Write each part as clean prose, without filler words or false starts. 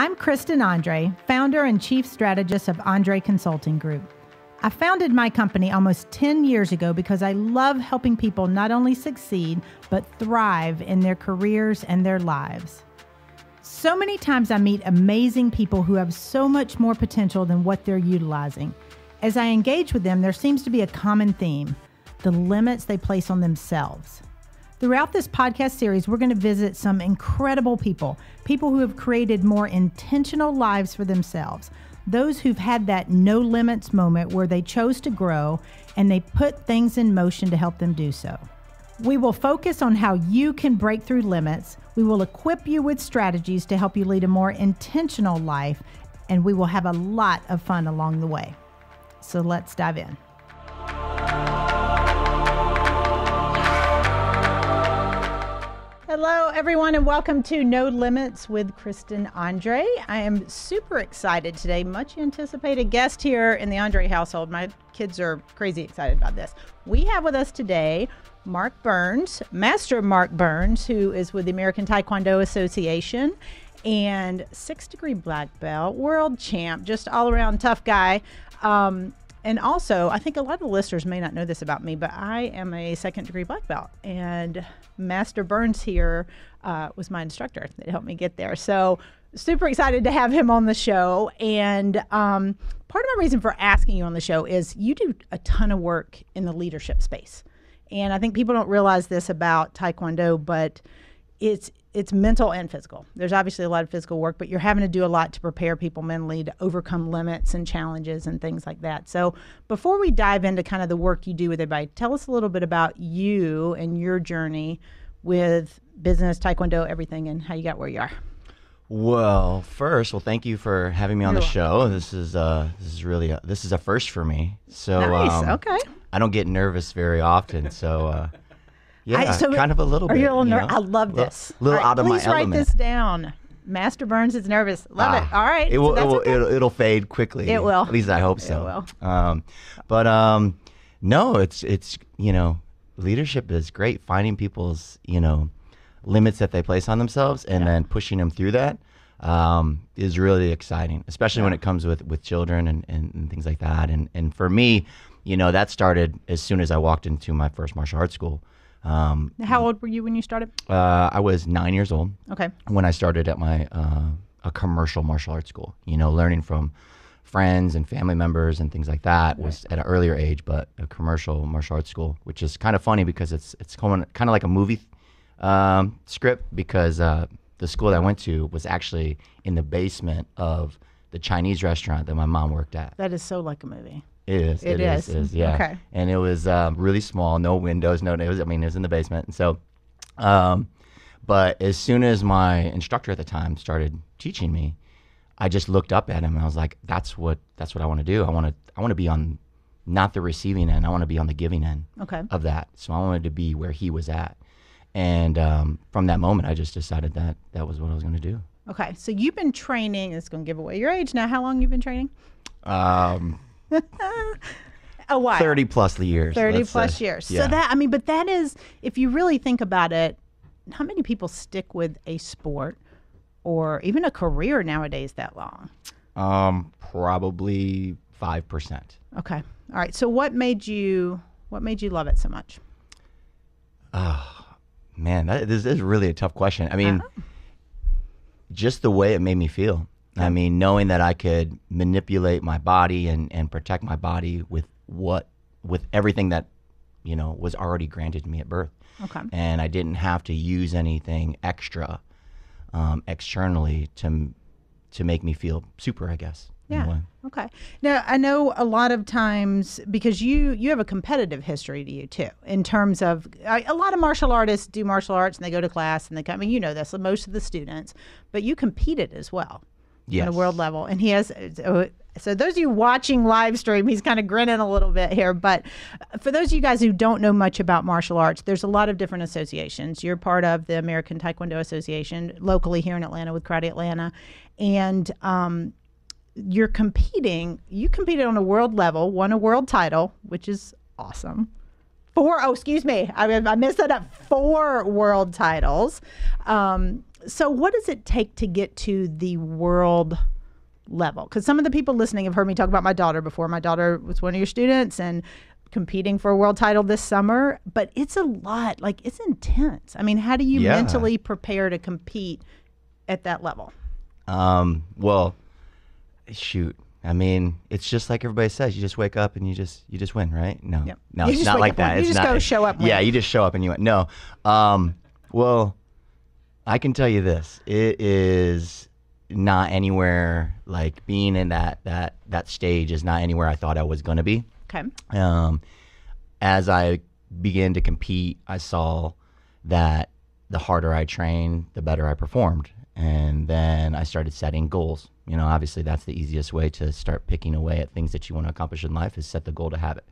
I'm Kristen Andre, founder and chief strategist of Andre Consulting Group. I founded my company almost 10 years ago because I love helping people not only succeed, but thrive in their careers and their lives. So many times I meet amazing people who have so much more potential than what they're utilizing. As I engage with them, there seems to be a common theme: the limits they place on themselves. Throughout this podcast series, we're going to visit some incredible people who have created more intentional lives for themselves, those who've had that no limits moment where they chose to grow and they put things in motion to help them do so. We will focus on how you can break through limits. We will equip you with strategies to help you lead a more intentional life, and we will have a lot of fun along the way. So let's dive in. Hello, everyone, and welcome to No Limits with Kristen Andre. I am super excited today. Much anticipated guest here in the Andre household. My kids are crazy excited about this. We have with us today Mark Burns, Master Mark Burns, who is with the American Taekwondo Association and 6th-degree black belt, world champ, just all-around tough guy. And also, I think a lot of the listeners may not know this about me, but I am a 2nd-degree black belt, and Master Burns here was my instructor that helped me get there. So super excited to have him on the show. And part of my reason for asking you on the show is you do a ton of work in the leadership space. And I think people don't realize this about Taekwondo, but it's mental and physical. There's obviously a lot of physical work, but you're having to do a lot to prepare people mentally to overcome limits and challenges and things like that. So before we dive into kind of the work you do with everybody, tell us a little bit about you and your journey with business, Taekwondo, everything, and how you got where you are. Well, first, thank you for having me on the show. This is really a first for me. So nice. Okay. I don't get nervous very often, so. Yeah, kind of a little bit. Are you a little nervous? I love this. A little out of my element. Please write this down. Master Burns is nervous. Love it. All right. It'll fade quickly. It will. At least I hope so. It will. No, it's leadership is great. Finding people's limits that they place on themselves and then pushing them through that is really exciting, especially when it comes with children and things like that. And for me, that started as soon as I walked into my first martial arts school. How old were you when you started? I was 9 years old. Okay. When I started at my a commercial martial arts school, learning from friends and family members and things like that was at an earlier age, but a commercial martial arts school, which is kind of funny because it's kind of like a movie script, because the school that I went to was actually in the basement of the Chinese restaurant that my mom worked at. That is so like a movie. It is, yeah. Okay. And it was really small, no windows, it was in the basement. And so, but as soon as my instructor at the time started teaching me, I just looked up at him and I was like, that's what I want to do. I want to be on not the receiving end. I want to be on the giving end of that. So I wanted to be where he was at. And from that moment, I just decided that was what I was going to do. Okay. So you've been training. It's going to give away your age now. How long have you been training? A while. 30 plus years. 30 plus years. Yeah. So but that is, if you really think about it, how many people stick with a sport or even a career nowadays that long? Probably 5%. Okay. All right. So what made you love it so much? Oh, man, this is really a tough question. I mean, just the way it made me feel. I mean, knowing that I could manipulate my body and protect my body with everything that, was already granted to me at birth. Okay. And I didn't have to use anything extra externally to make me feel super, I guess. Yeah. Okay. Now, I know a lot of times, because you have a competitive history to you too, in terms of a lot of martial artists do martial arts and they go to class and they come, this, most of the students, but you competed as well. Yes. At a world level. And he has, so those of you watching live stream, he's kind of grinning a little bit here. But for those of you guys who don't know much about martial arts, there's a lot of different associations. You're part of the American Taekwondo Association locally here in Atlanta with Karate Atlanta. And you competed on a world level, won a world title, which is awesome. I messed that up. 4 world titles. So what does it take to get to the world level? Because some of the people listening have heard me talk about my daughter before. My daughter was one of your students and competing for a world title this summer, but it's a lot. Like, it's intense. I mean, how do you mentally prepare to compete at that level? Well, shoot. I mean, it's just like everybody says. You just wake up and you just win, right? No, no, it's not like that. You just go show up. Yeah, you just show up and you win. No. Well, I can tell you this: it is not anywhere like being in that stage is not anywhere I thought I was going to be. Okay. As I began to compete, I saw that the harder I trained, the better I performed. And then I started setting goals. You know, obviously that's the easiest way to start picking away at things that you want to accomplish in life is set the goal to have it.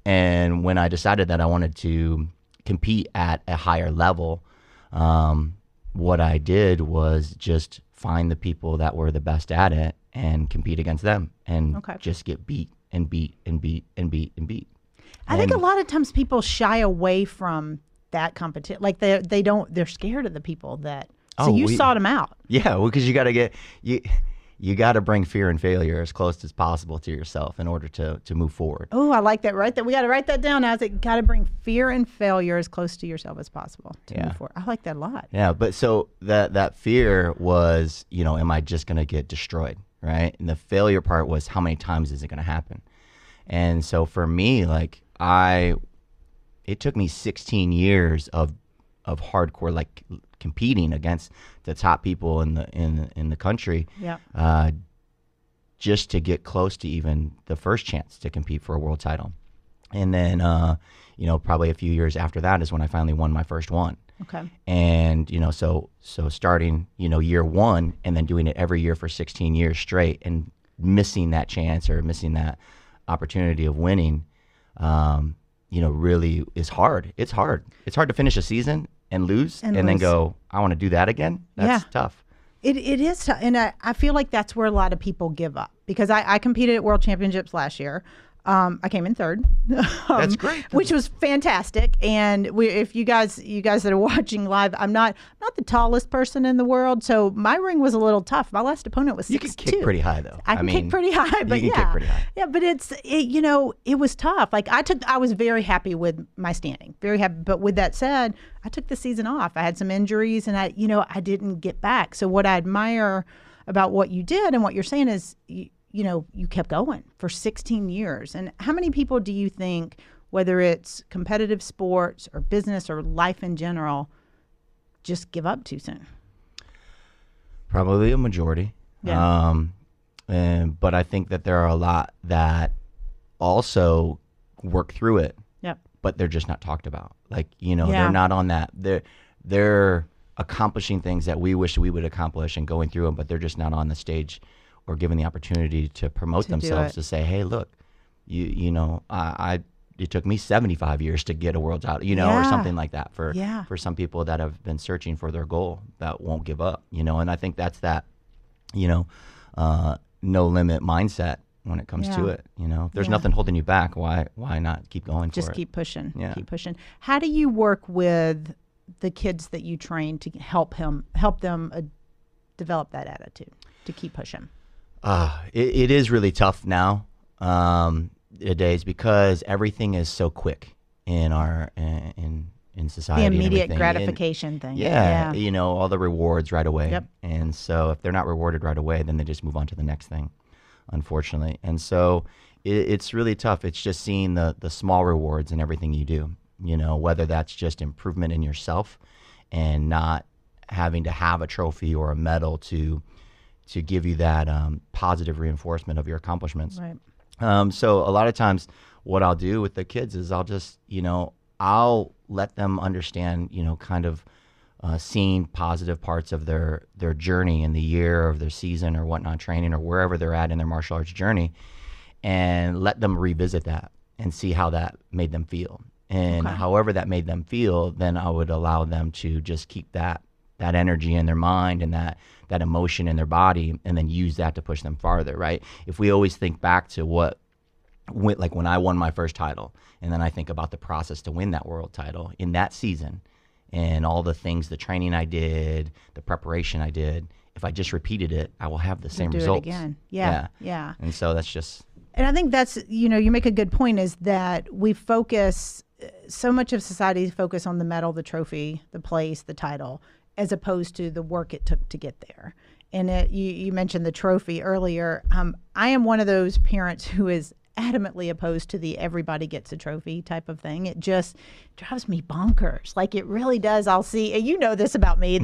And when I decided that I wanted to compete at a higher level, what I did was just find the people that were the best at it and compete against them and just get beat and beat and beat and beat and beat. I think a lot of times people shy away from that competition. Like they're scared of the people that. So you sought them out. Yeah, well, because you got to you got to bring fear and failure as close as possible to yourself in order to move forward. Oh, I like that. Right, we got to write that down. Now, it got to bring fear and failure as close to yourself as possible to move forward. I like that a lot. Yeah, but so that fear was, am I just going to get destroyed, right? And the failure part was how many times is it going to happen? And so for me, like it took me 16 years of hardcore like competing against the top people in the country, just to get close to even the first chance to compete for a world title. And then probably a few years after that is when I finally won my first one. Okay. And so starting year one and then doing it every year for 16 years straight and missing that chance or missing that opportunity of winning, really is hard. It's hard to finish a season and lose and then go, I want to do that again. That's tough. It is tough. And I feel like that's where a lot of people give up because I competed at World Championships last year. I came in third. That's great. Which was fantastic. And if you guys that are watching live, I'm not the tallest person in the world, so my ring was a little tough. My last opponent was 6'2". You can kick pretty high though. I can kick pretty high, but you can kick pretty high. Yeah, but it was tough. Like I was very happy with my standing, very happy. But with that said, I took the season off. I had some injuries, and I didn't get back. So what I admire about what you did and what you're saying is, you kept going for 16 years. And how many people do you think, whether it's competitive sports or business or life in general, just give up too soon? Probably a majority. Yeah. But I think that there are a lot that also work through it. Yep. But they're just not talked about. Like, they're not on that. They're accomplishing things that we wish we would accomplish and going through them, but they're just not on the stage or given the opportunity to promote themselves, to say, hey, look, it took me 75 years to get a world title, or something like that for some people that have been searching for their goal that won't give up, and I think that's that, no limit mindset when it comes to it. If there's nothing holding you back, why not keep going for it? Just keep pushing. Yeah. Keep pushing. How do you work with the kids that you train to help them develop that attitude to keep pushing? It is really tough now nowadays because everything is so quick in our in society. The immediate gratification thing. Yeah, all the rewards right away. Yep. And so if they're not rewarded right away, then they just move on to the next thing, unfortunately. And so it's really tough. It's just seeing the small rewards in everything you do, whether that's just improvement in yourself and not having to have a trophy or a medal to give you that positive reinforcement of your accomplishments. Right. So a lot of times what I'll do with the kids is I'll just, I'll let them understand, kind of seeing positive parts of their journey in the year of their season or whatnot, training or wherever they're at in their martial arts journey, and let them revisit that and see how that made them feel. And however that made them feel, then I would allow them to just keep that energy in their mind and that emotion in their body, and then use that to push them farther, right? If we always think back to like when I won my first title, and then I think about the process to win that world title in that season, and all the things, the training I did, the preparation I did, if I just repeated it, I will have the same Do results. it again. Yeah. And so that's just. And I think that's, you make a good point, is that we focus, so much of society focus on the medal, the trophy, the place, the title, as opposed to the work it took to get there. And you mentioned the trophy earlier. I am one of those parents who is adamantly opposed to the everybody gets a trophy type of thing. It just drives me bonkers. Like, it really does. I'll see, and you know this about me,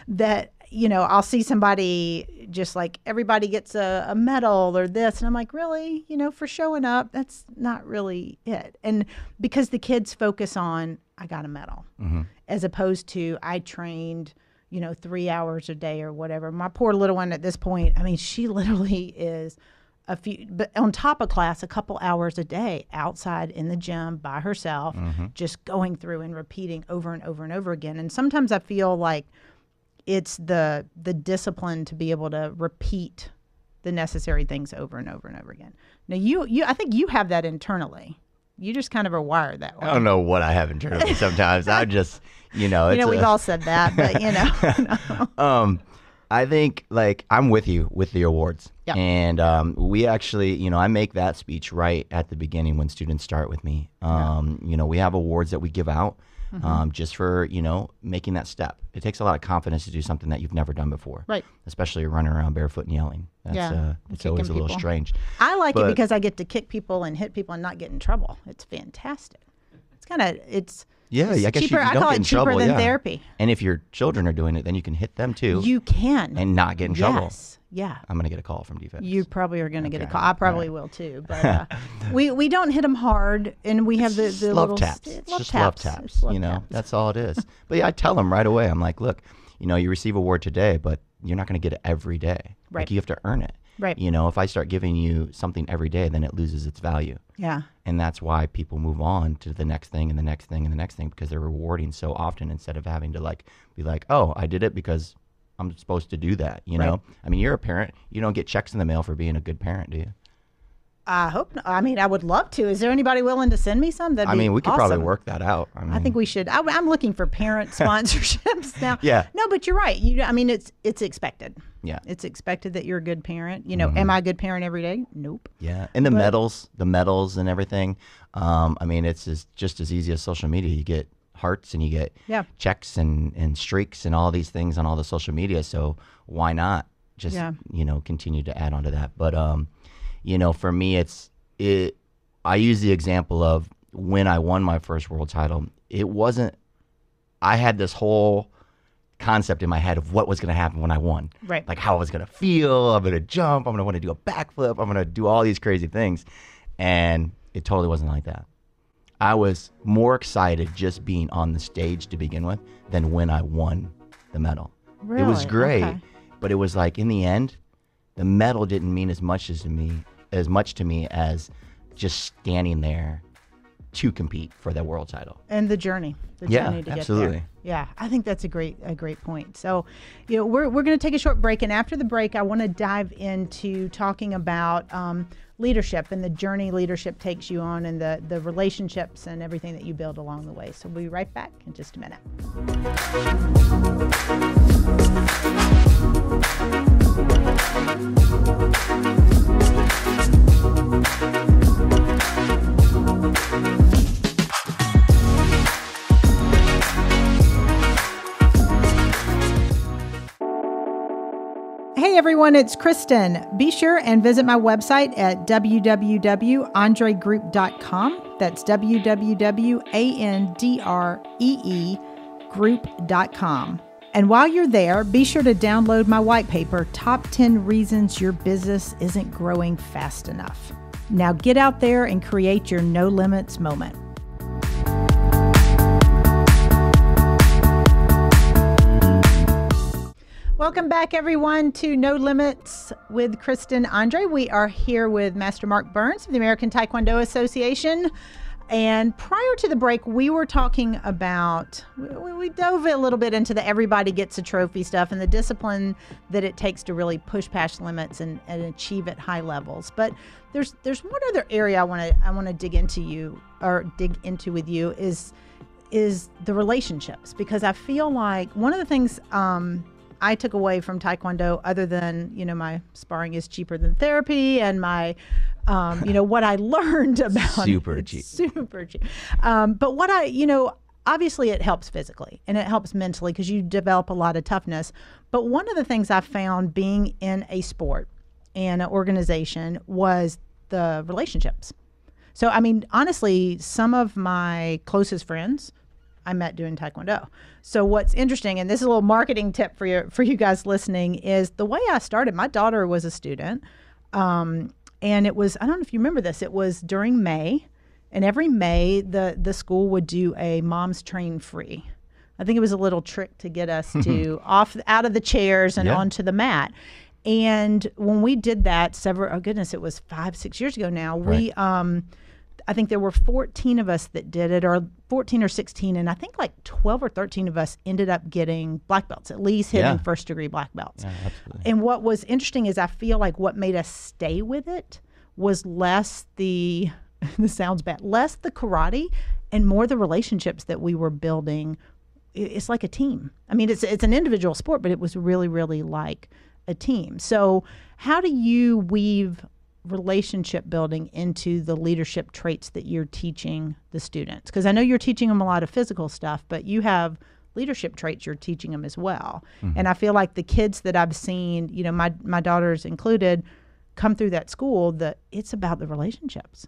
that I'll see somebody just like, everybody gets a medal or this. And I'm like, really? For showing up, that's not really it. And because the kids focus on, I got a medal, as opposed to, I trained, 3 hours a day or whatever. My poor little one at this point, I mean, she literally is but on top of class, a couple hours a day outside in the gym by herself, just going through and repeating over and over and over again. And sometimes I feel like it's the discipline to be able to repeat the necessary things over and over and over again. Now, I think you have that internally. You just kind of are wired that way. I don't know what I have internally sometimes. I just, we've all said that, but I think, like, I'm with you with the awards. Yep. And we actually, I make that speech right at the beginning when students start with me. We have awards that we give out just for, making that step. It takes a lot of confidence to do something that you've never done before. Right. Especially running around barefoot and yelling. It's always a little strange. I like it because I get to kick people and hit people and not get in trouble. It's fantastic. It's kind of, yeah, I guess cheaper. you don't I call get it in cheaper trouble, than therapy. And if your children are doing it, then you can hit them too. You can. And not get in trouble. Yes. Yeah. I'm going to get a call from defense. You probably are going to get a call. I probably will too. But we don't hit them hard, and we have the love little taps. It's just love taps. That's all it is. But yeah, I tell them right away. I'm like, look, you receive a award today, but you're not going to get it every day. Right. Like, you have to earn it. Right. If I start giving you something every day, then it loses its value. Yeah. And that's why people move on to the next thing and the next thing and the next thing, because they're rewarding so often instead of having to be like, oh, I did it because I'm supposed to do that. Know? I mean, you're a parent. You don't get checks in the mail for being a good parent, do you? I hope not. I mean, I would love to. Is there anybody willing to send me some? That'd be we could awesome. probably work that out. I think we should. I'm looking for parent sponsorships now. Yeah. No, but you're right. It's expected. Yeah. It's expected that you're a good parent. Am I a good parent every day? Nope. Yeah. And the medals and everything. It's just as easy as social media. You get hearts and you get checks and streaks and all these things on all the social media. So why not just, continue to add on to that? But, for me, I use the example of when I won my first world title. I had this whole concept in my head of what was going to happen when I won. Right. Like, how I was going to feel. I'm going to jump. I'm going to want to do a backflip. I'm going to do all these crazy things. And it totally wasn't like that. I was more excited just being on the stage to begin with than when I won the medal. Really? It was great, okay. But it was like, in the end, the medal didn't mean as much to me as just standing there to compete for that world title. And the journey to get absolutely. there. Yeah, I think that's a great point. So, we're going to take a short break, and after the break, I want to dive into talking about leadership and the journey leadership takes you on, and the relationships and everything that you build along the way. So we'll be right back in just a minute. Hey everyone, it's Kristen. Be sure and visit my website at www.andregroup.com. That's www.andreegroup.com. And while you're there, be sure to download my white paper, Top 10 Reasons Your Business Isn't Growing Fast Enough. Now get out there and create your no limits moment. Welcome back, everyone, to No Limits with Kristen Andre. We are here with Master Mark Burns of the American Taekwondo Association. And prior to the break, we were talking about, we dove a little bit into the everybody gets a trophy stuff and the discipline that it takes to really push past limits and achieve at high levels. But there's one other area I want to dig into with you is is the relationships, because I feel like one of the things I took away from Taekwondo, other than, my sparring is cheaper than therapy, and my, what I learned about super cheap. Super cheap. But what obviously it helps physically and it helps mentally because you develop a lot of toughness. But one of the things I found being in a sport and an organization was the relationships. So, honestly, some of my closest friends I met doing Taekwondo. So what's interesting, and this is a little marketing tip for you guys listening, is the way I started. My daughter was a student, and it was, I don't know if you remember this, it was during May, and every May the school would do a Moms Train Free. I think it was a little trick to get us to out of the chairs and onto the mat. And when we did that it was 5-6 years ago now, right. I think there were 14 of us that did it, or 14 or 16, and I think like 12 or 13 of us ended up getting black belts, at least hitting first degree black belts. Yeah, absolutely. And what was interesting is I feel like what made us stay with it was less this sounds bad, less the karate and more the relationships that we were building. It's like a team. It's an individual sport, but it was really, really like a team. So how do you weave relationship building into the leadership traits that you're teaching the students? Because I know you're teaching them a lot of physical stuff, but you have leadership traits you're teaching them as well. Mm-hmm. And I feel like the kids that I've seen, my daughters included, come through that school, that it's about the relationships.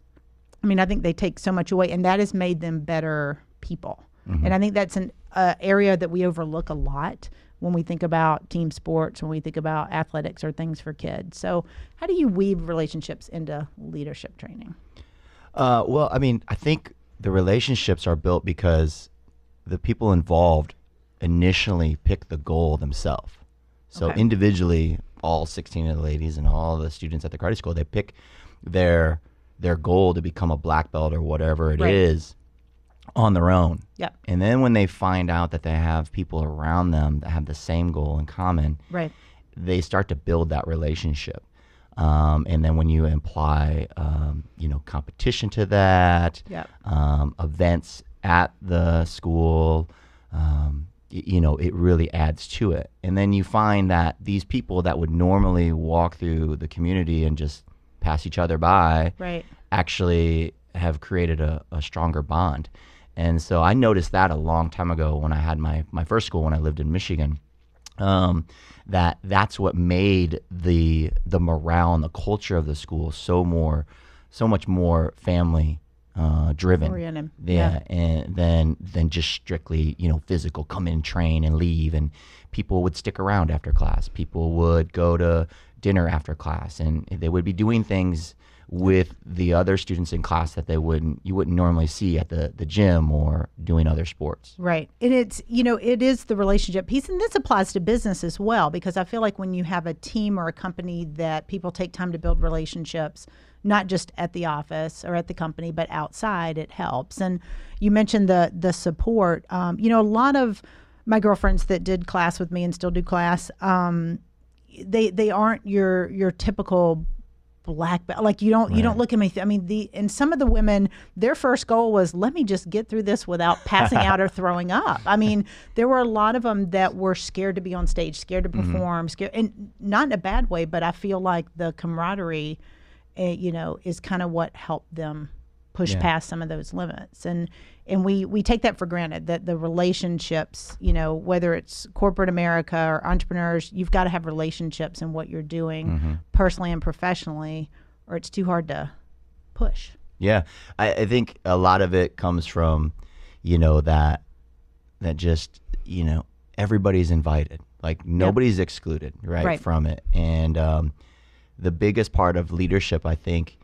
I think they take so much away, and that has made them better people. Mm-hmm. And I think that's an area that we overlook a lot when we think about team sports, when we think about athletics or things for kids. So how do you weave relationships into leadership training? I think the relationships are built because the people involved initially pick the goal themselves. So individually, all 16 of the ladies and all the students at the karate school, they pick their goal to become a black belt or whatever it is on their own. Yep. And then when they find out that they have people around them that have the same goal in common, they start to build that relationship. And then when you apply, competition to that, events at the school, it really adds to it. And then you find that these people that would normally walk through the community and just pass each other by actually have created a stronger bond. And so I noticed that a long time ago when I had my first school when I lived in Michigan, that's what made the morale and the culture of the school so much more family driven. Oriented. And then just strictly, physical, come in, train and leave. And people would stick around after class. People would go to dinner after class, and they would be doing things with the other students in class that you wouldn't normally see at the gym or doing other sports. Right. And it's, it is the relationship piece. And this applies to business as well, because I feel like when you have a team or a company that people take time to build relationships, not just at the office or at the company, but outside, it helps. And you mentioned the support. A lot of my girlfriends that did class with me and still do class, they aren't your typical black belt. Like you don't look at me. And some of the women, their first goal was, let me just get through this without passing out or throwing up. There were a lot of them that were scared to be on stage, scared to perform, scared, and not in a bad way, but I feel like the camaraderie, is kind of what helped them push past some of those limits. And we take that for granted, that the relationships, whether it's corporate America or entrepreneurs, you've got to have relationships in what you're doing personally and professionally, or it's too hard to push. Yeah. I think a lot of it comes from, that just, everybody's invited. Like nobody's excluded, right, from it. And the biggest part of leadership, I think,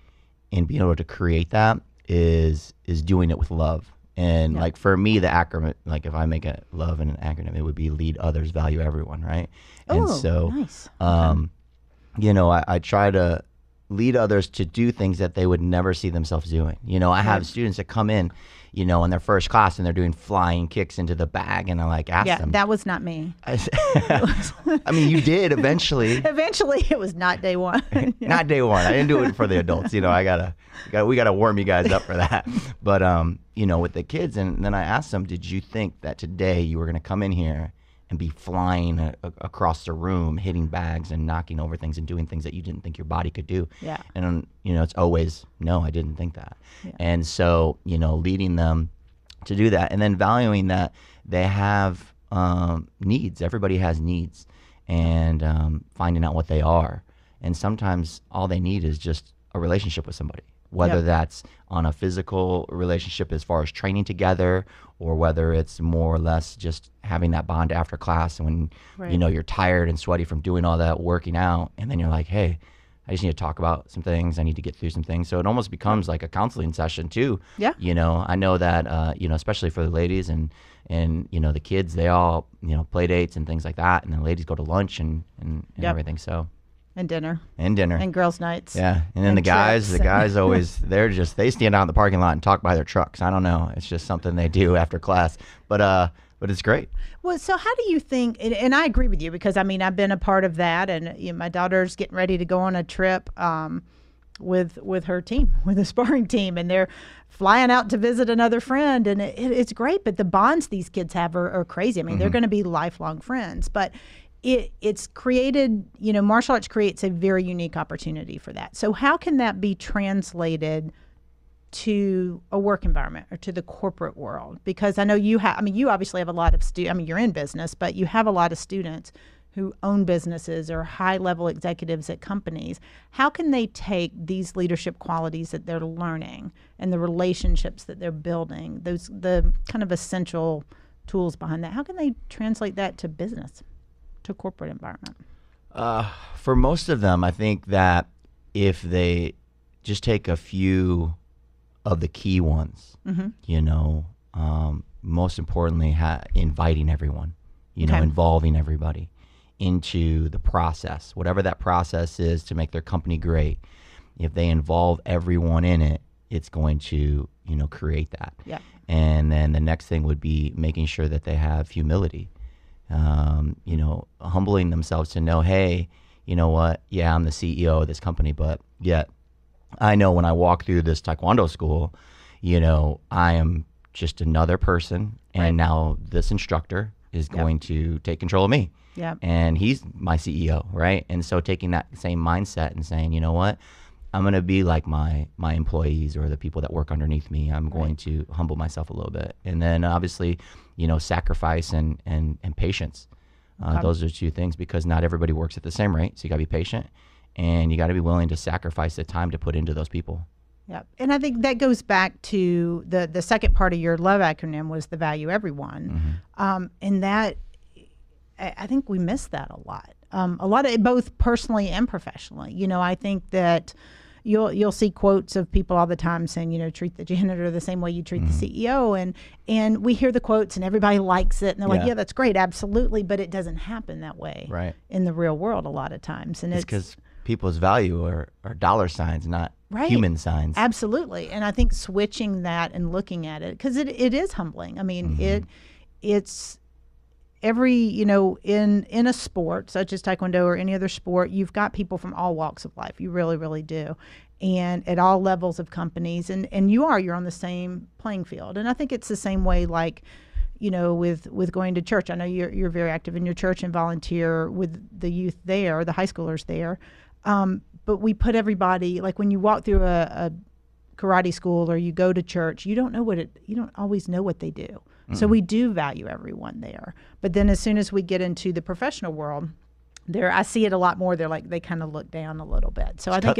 in being able to create that is doing it with love. And like for me, the acronym, like if I make a love in an acronym, it would be lead others, value everyone, right? And so, nice. I try to lead others to do things that they would never see themselves doing. I have students that come in, in their first class and they're doing flying kicks into the bag, and I ask them. That was not me. I mean, you did eventually. Eventually, it was not day one. Not day one. I didn't do it for the adults. We gotta warm you guys up for that. But with the kids, and then I asked them, did you think that today you were gonna come in here and be flying across the room, hitting bags and knocking over things and doing things that you didn't think your body could do? Yeah. And it's always, no, I didn't think that. Yeah. And so, leading them to do that, and then valuing that they have needs. Everybody has needs, and finding out what they are. And sometimes all they need is just a relationship with somebody, whether that's on a physical relationship as far as training together, or whether it's more or less just having that bond after class, and when you're tired and sweaty from doing all that working out, and then you're like, hey, I just need to talk about some things. I need to get through some things. So it almost becomes like a counseling session too. Yeah. I know that, especially for the ladies and the kids, they all, play dates and things like that. And then ladies go to lunch and everything. So. And dinner. And dinner. And girls' nights. Yeah. And then the guys always, they stand out in the parking lot and talk by their trucks. I don't know. It's just something they do after class. But it's great. Well, so how do you think, and I agree with you, because I've been a part of that, and my daughter's getting ready to go on a trip with her team, with a sparring team, and they're flying out to visit another friend, and it's great, but the bonds these kids have are crazy. They're going to be lifelong friends, but it's created, martial arts creates a very unique opportunity for that. So how can that be translated to a work environment or to the corporate world? Because I know you obviously have a lot of you're in business, but you have a lot of students who own businesses or high-level executives at companies. How can they take these leadership qualities that they're learning and the relationships that they're building, the kind of essential tools behind that, how can they translate that to business, to corporate environment? For most of them, I think that if they just take a few of the key ones, most importantly, inviting everyone, involving everybody into the process, whatever that process is to make their company great. If they involve everyone in it, it's going to, create that. Yeah. And then the next thing would be making sure that they have humility, humbling themselves to know, hey, you know what? Yeah, I'm the CEO of this company, but yet I know when I walk through this Taekwondo school, I am just another person, and now this instructor is going to take control of me. Yeah. And he's my CEO, right? And so taking that same mindset and saying, you know what? I'm going to be like my employees or the people that work underneath me. I'm going to humble myself a little bit. And then obviously, sacrifice and patience. Those are two things, because not everybody works at the same rate. So you got to be patient, and you got to be willing to sacrifice the time to put into those people. Yeah. And I think that goes back to the second part of your LOVE acronym was the value everyone. Mm-hmm. And that, I think we miss that a lot of both personally and professionally. I think that you'll see quotes of people all the time saying, treat the janitor the same way you treat the CEO. And we hear the quotes and everybody likes it. And they're like, yeah, that's great. Absolutely. But it doesn't happen that way in the real world a lot of times. And it's because people's value are dollar signs, not human signs. Absolutely. And I think switching that and looking at it, because it is humbling. It's every, in a sport such as Taekwondo or any other sport, you've got people from all walks of life. You really, really do. And at all levels of companies. And you're on the same playing field. And I think it's the same way, like, with going to church. I know you're very active in your church and volunteer with the youth there, the high schoolers there. But we put everybody, like when you walk through a karate school or you go to church, you don't always know what they do. Mm-hmm. So we do value everyone there. But then as soon as we get into the professional world, I see it a lot more. They kind of look down a little bit. So I think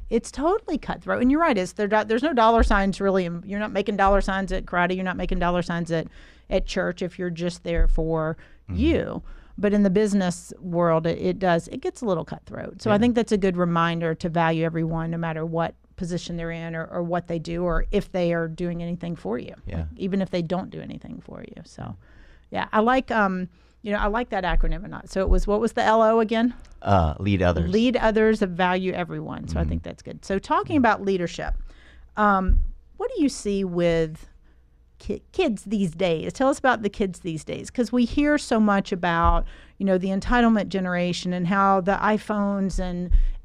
it's totally cutthroat. And you're right. There's no dollar signs really. You're not making dollar signs at karate. You're not making dollar signs at church if you're just there for you. But in the business world, it gets a little cutthroat. So I think that's a good reminder to value everyone, no matter what position they're in or what they do, or if they are doing anything for you, even if they don't do anything for you. So, I like, I like that acronym or not. So it was, what was the LO again? Lead others. Lead others, value everyone. So I think that's good. So talking about leadership, what do you see with kids these days? Tell us about the kids these days, because we hear so much about, the entitlement generation and how the iPhones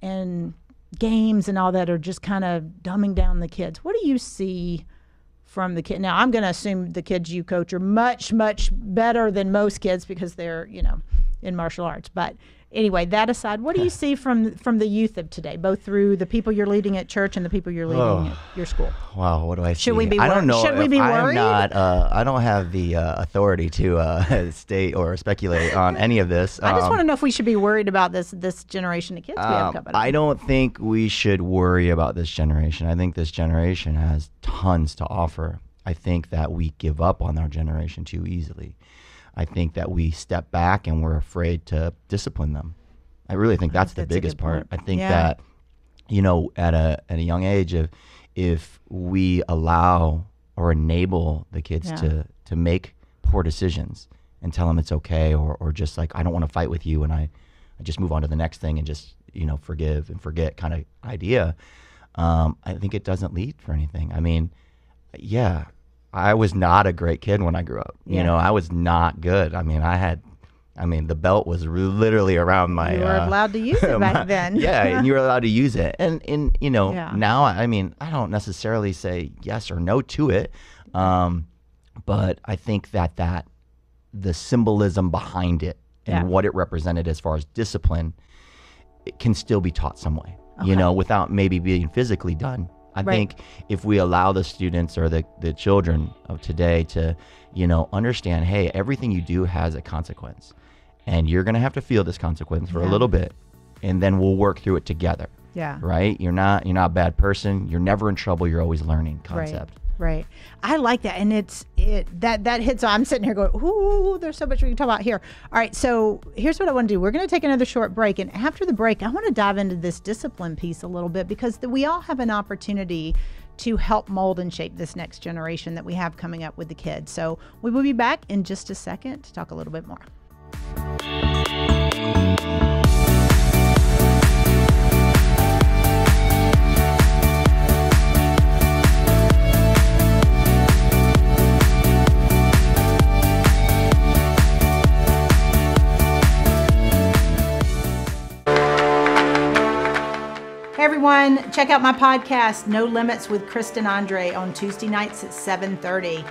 and games and all that are just kind of dumbing down the kids. What do you see from the kid? Now, I'm going to assume the kids you coach are much, much better than most kids because they're, in martial arts. But anyway, that aside, what do you see from the youth of today, both through the people you're leading at church and the people you're leading at your school? Wow, what do I see? Should we be I don't know. Should we be worried? I'm not, I don't have the authority to state or speculate on any of this. I just want to know if we should be worried about this generation of kids we have coming up. I don't think we should worry about this generation. I think this generation has tons to offer. I think that we give up on our generation too easily. I think that we step back and we're afraid to discipline them. I really think that's the biggest part. I think that, at a young age, if we allow or enable the kids to make poor decisions and tell them it's okay, or just like, I don't want to fight with you, and I just move on to the next thing and just, forgive and forget kind of idea, I think it doesn't lead for anything. I mean, yeah, I was not a great kid when I grew up. I was not good. I mean, the belt was literally around my... You were allowed to use it back then. Yeah, and you were allowed to use it. And now, I don't necessarily say yes or no to it. But I think that the symbolism behind it and what it represented as far as discipline, it can still be taught some way, without maybe being physically done. I think if we allow the students or the children of today to, understand, hey, everything you do has a consequence, and you're going to have to feel this consequence for a little bit, and then we'll work through it together. Yeah. Right? You're not a bad person. You're never in trouble. You're always learning concept. Right. I like that. And that hits. I'm sitting here going, ooh, there's so much we can talk about here. All right. So here's what I want to do. We're going to take another short break. And after the break, I want to dive into this discipline piece a little bit, because we all have an opportunity to help mold and shape this next generation that we have coming up with the kids. So we will be back in just a second to talk a little bit more. Hey everyone, check out my podcast, No Limits with Kristen Andre, on Tuesday nights at 7:30.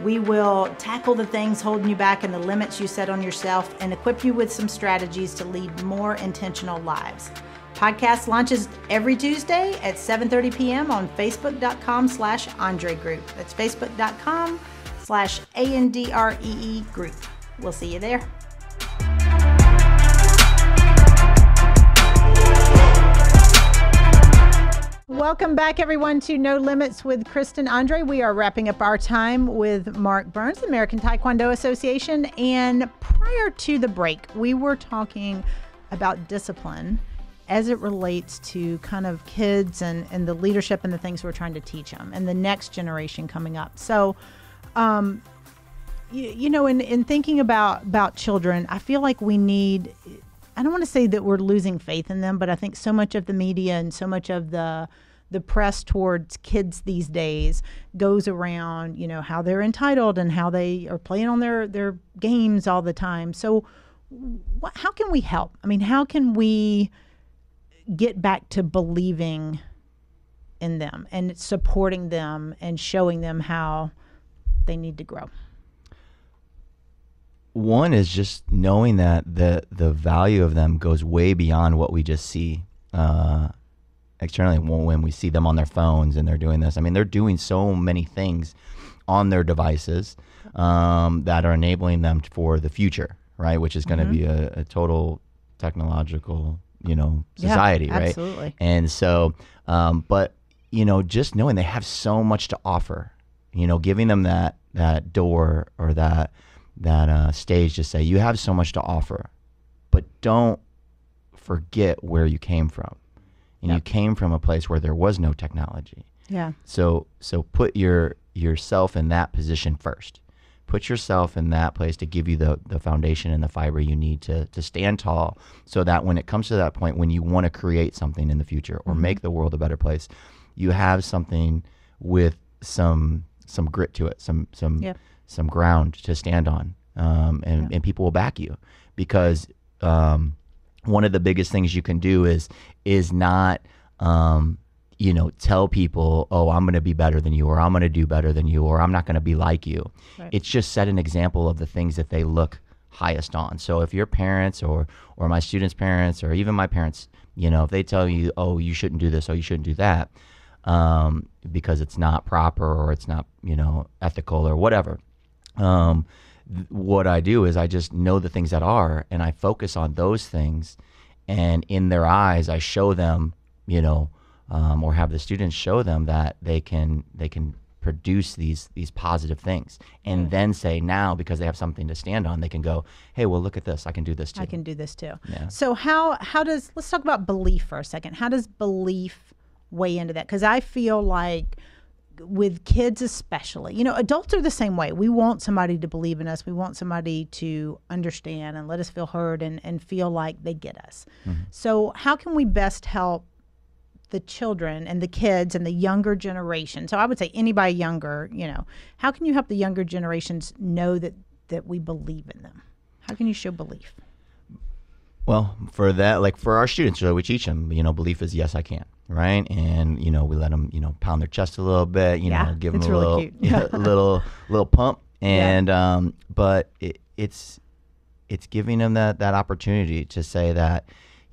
We will tackle the things holding you back and the limits you set on yourself, and equip you with some strategies to lead more intentional lives. Podcast launches every Tuesday at 7:30 p.m. on facebook.com/Andre Group. That's facebook.com/ANDREE Group. We'll see you there. Welcome back, everyone, to No Limits with Kristen Andre. We are wrapping up our time with Mark Burns, the American Taekwondo Association. And prior to the break, we were talking about discipline as it relates to kind of kids and the leadership and the things we're trying to teach them and the next generation coming up. So, in thinking about children, I feel like we need... I don't want to say that we're losing faith in them, but I think so much of the media and so much of the press towards kids these days goes around, how they're entitled and how they are playing on their games all the time. So how can we help? I mean, how can we get back to believing in them and supporting them and showing them how they need to grow? One is just knowing that the value of them goes way beyond what we just see externally when we see them on their phones and they're doing this. I mean, they're doing so many things on their devices that are enabling them for the future, right? Which is going to be a total technological, society, right? Absolutely. And so, but, just knowing they have so much to offer, giving them that door or that stage to say, you have so much to offer, but don't forget where you came from. And you came from a place where there was no technology. Yeah. So put yourself in that position first. Put yourself in that place to give you the foundation and the fiber you need to stand tall, so that when it comes to that point when you want to create something in the future or make the world a better place, you have something with some grit to it, some ground to stand on, and people will back you, because one of the biggest things you can do is not tell people, oh, I'm going to be better than you, or I'm going to do better than you, or I'm not going to be like you. Right. It's just set an example of the things that they look highest on. So if your parents or my students' parents, or even my parents, if they tell you, oh, you shouldn't do this, oh, you shouldn't do that, because it's not proper, or it's not, ethical, or whatever. What I do is I just know the things that are, and I focus on those things, and in their eyes, I show them, or have the students show them that they can produce these positive things, and then say, now, because they have something to stand on, they can go, hey, well, look at this, I can do this too. I can do this too. Yeah. So let's talk about belief for a second. How does belief weigh into that? Because I feel like with kids especially, adults are the same way. We want somebody to believe in us. We want somebody to understand and let us feel heard and feel like they get us. Mm-hmm. So how can we best help the children and the kids and the younger generation? So I would say anybody younger, how can you help the younger generations know that we believe in them? How can you show belief? Well, for that, like for our students, we teach them, belief is yes, I can, right? And, we let them, pound their chest a little bit, give them a really little pump. And, but it's giving them that opportunity to say that,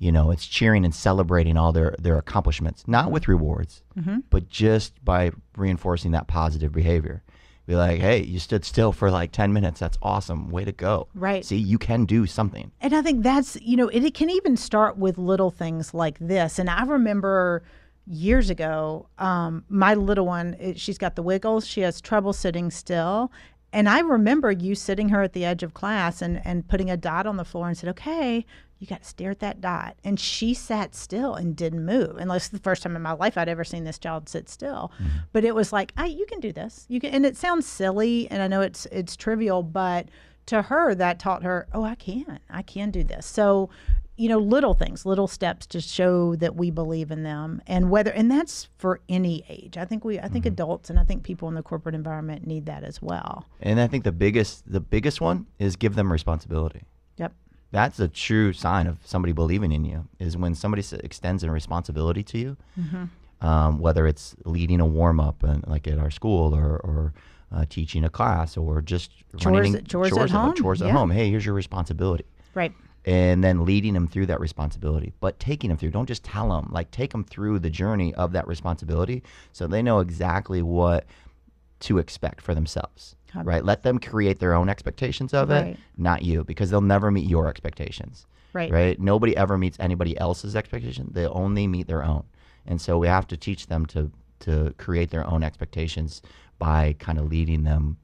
it's cheering and celebrating all their accomplishments, not with rewards, but just by reinforcing that positive behavior. Be like, hey, you stood still for like 10 minutes. That's awesome. Way to go. Right. See, you can do something. And I think that's, it can even start with little things like this. And I remember years ago, my little one, she's got the wiggles. She has trouble sitting still. And I remember you sitting her at the edge of class and putting a dot on the floor and said, okay, you got to stare at that dot. And she sat still and didn't move. And that's the first time in my life I'd ever seen this child sit still. Mm-hmm. But it was like, you can do this. You can, and it sounds silly, and I know it's trivial, but to her that taught her, oh, I can do this. So, little things, little steps to show that we believe in them, and that's for any age. I think adults, and I think people in the corporate environment need that as well. And I think the biggest one is give them responsibility. Yep. That's a true sign of somebody believing in you, is when somebody extends a responsibility to you, whether it's leading a warm-up like at our school, or teaching a class, or just chores at home. At home. Hey, here's your responsibility. Right. And then leading them through that responsibility, but taking them through. Don't just tell them. Like, take them through the journey of that responsibility, so they know exactly what to expect for themselves. Right. Let them create their own expectations of it, not you, because they'll never meet your expectations. Right. Nobody ever meets anybody else's expectations. They only meet their own. And so we have to teach them to create their own expectations by kind of leading them,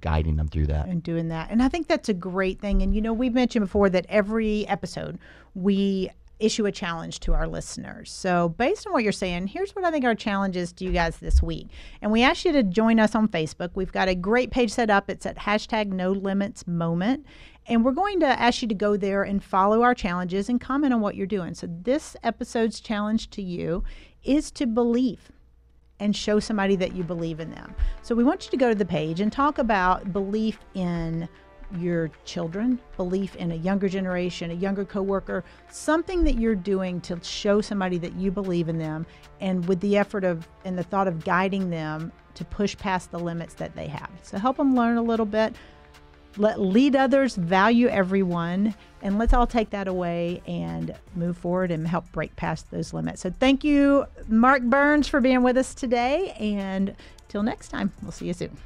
guiding them through that. And doing that. And I think that's a great thing. And, we've mentioned before that every episode we issue a challenge to our listeners. So based on what you're saying, here's what I think our challenge is to you guys this week. And we ask you to join us on Facebook. We've got a great page set up. It's at #NoLimitsMoment. And we're going to ask you to go there and follow our challenges and comment on what you're doing. So this episode's challenge to you is to believe and show somebody that you believe in them. So we want you to go to the page and talk about belief in your children, belief in a younger generation, a younger coworker, something that you're doing to show somebody that you believe in them, and with the effort of and the thought of guiding them to push past the limits that they have. So help them learn a little bit, lead others, value everyone, and let's all take that away and move forward and help break past those limits. So thank you, Mark Burns, for being with us today, and till next time, we'll see you soon.